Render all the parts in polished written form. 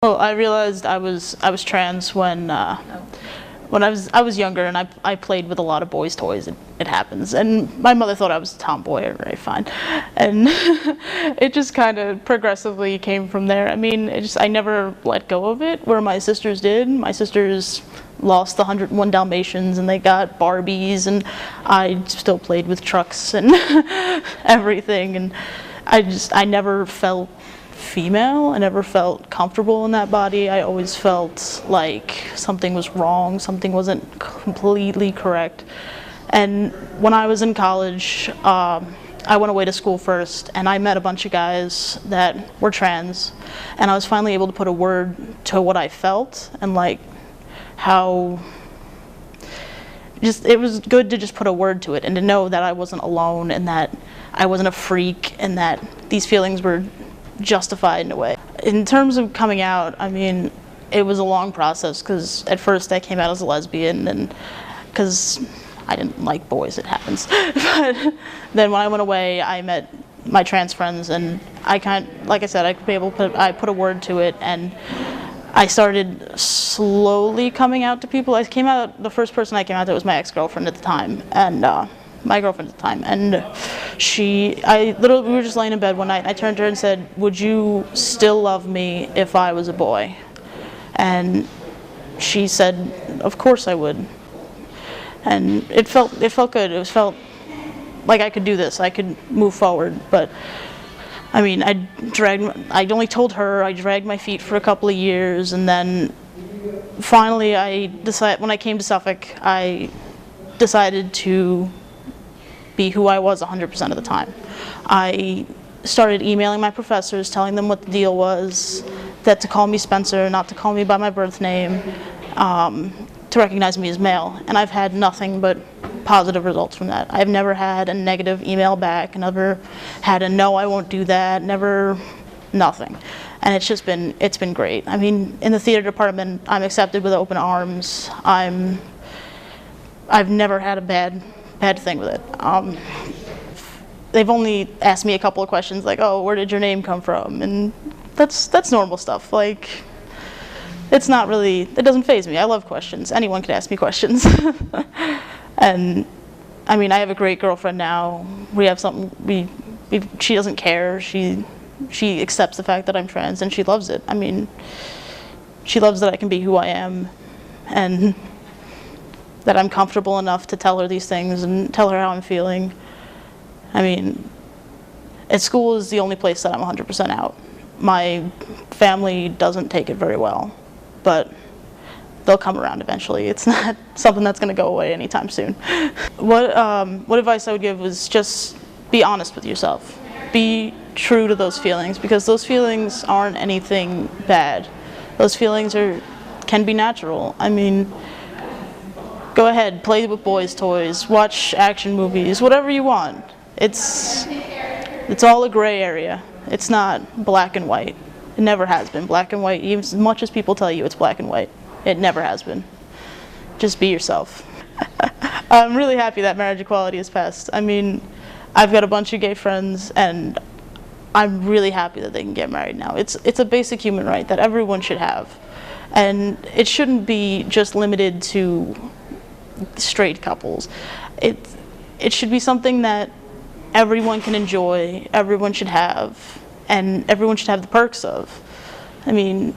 Well, I realized I was trans when I was younger, and I played with a lot of boys' toys. It happens, and my mother thought I was a tomboy. Right, fine, and it just kind of progressively came from there. I mean, I never let go of it, where my sisters did. My sisters lost the 101 Dalmatians, and they got Barbies, and I still played with trucks and everything, and I never felt female. I never felt comfortable in that body. I always felt like something was wrong, something wasn't completely correct. And when I was in college, I went away to school first, and I met a bunch of guys that were trans, and I was finally able to put a word to what I felt, and like how it was good to just put a word to it, and to know that I wasn't alone, and that I wasn't a freak, and that these feelings were justified in a way. In terms of coming out, I mean, it was a long process, because at first I came out as a lesbian, and because I didn't like boys, it happens. But then when I went away, I met my trans friends, and like I said, I put a word to it, and I started slowly coming out to people. The first person I came out to was my ex-girlfriend at the time, and my girlfriend at the time, and we were just laying in bed one night, and I turned to her and said, "Would you still love me if I was a boy?" And she said, "Of course I would." And it felt good. It felt like I could do this. I could move forward. But I mean, I only told her. I dragged my feet for a couple of years, and then finally when I came to Suffolk, I decided to be who I was 100% of the time. I started emailing my professors, telling them what the deal was, that to call me Spencer, not to call me by my birth name, to recognize me as male. And I've had nothing but positive results from that. I've never had a negative email back, never had a no, I won't do that, nothing. And it's been great. I mean, in the theater department, I'm accepted with open arms. I've never had a bad thing with it. They've only asked me a couple of questions like, "Oh, where did your name come from?" And that's normal stuff. Like, it doesn't faze me. I love questions. Anyone could ask me questions. And I mean, I have a great girlfriend now. We have something. She doesn't care. She accepts the fact that I'm trans, and she loves it. I mean, she loves that I can be who I am, and that I'm comfortable enough to tell her these things and tell her how I'm feeling. I mean, at school is the only place that I'm 100% out. My family doesn't take it very well, but they'll come around eventually. It's not something that's going to go away anytime soon. What advice I would give was just be honest with yourself. Be true to those feelings, because those feelings aren't anything bad. Those feelings can be natural. I mean, go ahead, play with boys' toys, watch action movies, whatever you want. It's all a gray area. It's not black and white. It never has been black and white, even as much as people tell you it's black and white. It never has been. Just be yourself. I'm really happy that marriage equality has passed. I mean, I've got a bunch of gay friends, and I'm really happy that they can get married now. It's a basic human right that everyone should have. And it shouldn't be just limited to straight couples. It should be something that everyone can enjoy, everyone should have, and everyone should have the perks of. I mean,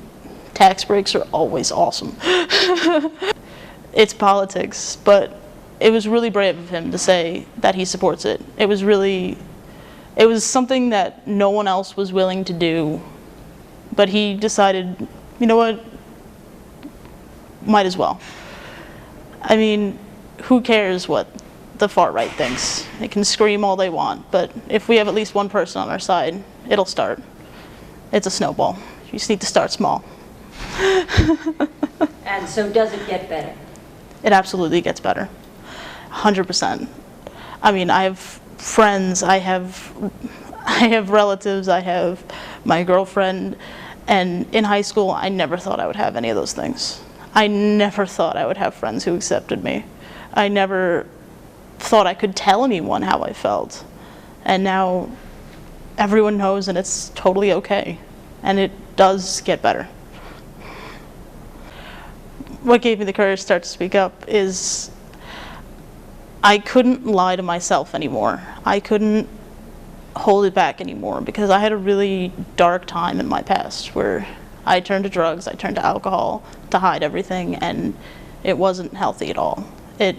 tax breaks are always awesome. It's politics, but it was really brave of him to say that he supports it. It was something that no one else was willing to do, but he decided, you know what, might as well. I mean, who cares what the far right thinks? They can scream all they want, but if we have at least one person on our side, it'll start. It's a snowball. You just need to start small. And so does it get better? It absolutely gets better. 100%. I mean, I have friends, I have relatives, I have my girlfriend, and in high school, I never thought I would have any of those things. I never thought I would have friends who accepted me. I never thought I could tell anyone how I felt. And now everyone knows, and it's totally okay. And it does get better. what gave me the courage to start to speak up is I couldn't lie to myself anymore. I couldn't hold it back anymore because I had a really dark time in my past where I turned to drugs, I turned to alcohol to hide everything, and it wasn't healthy at all. It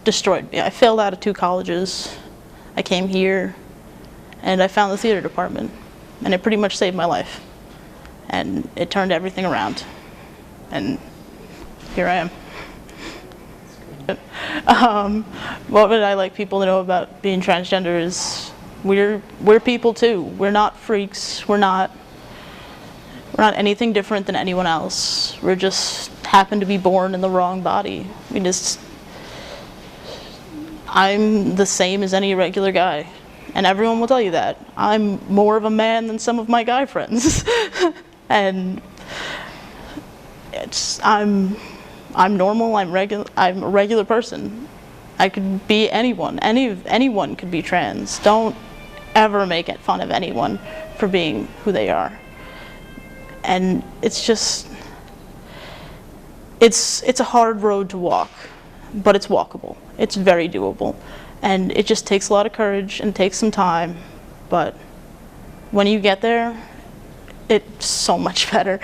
destroyed me. I failed out of 2 colleges. I came here and I found the theater department, and it pretty much saved my life. And it turned everything around. And here I am. What would I like people to know about being transgender is we're people too. We're not freaks. We're not anything different than anyone else. We're just happen to be born in the wrong body. I'm the same as any regular guy, and everyone will tell you that. I'm more of a man than some of my guy friends. And I'm normal, I'm a regular person. I could be anyone. Anyone could be trans. Don't ever make fun of anyone for being who they are. And it's just, it's a hard road to walk, but it's walkable. It's very doable. And it just takes a lot of courage and takes some time, but when you get there, it's so much better.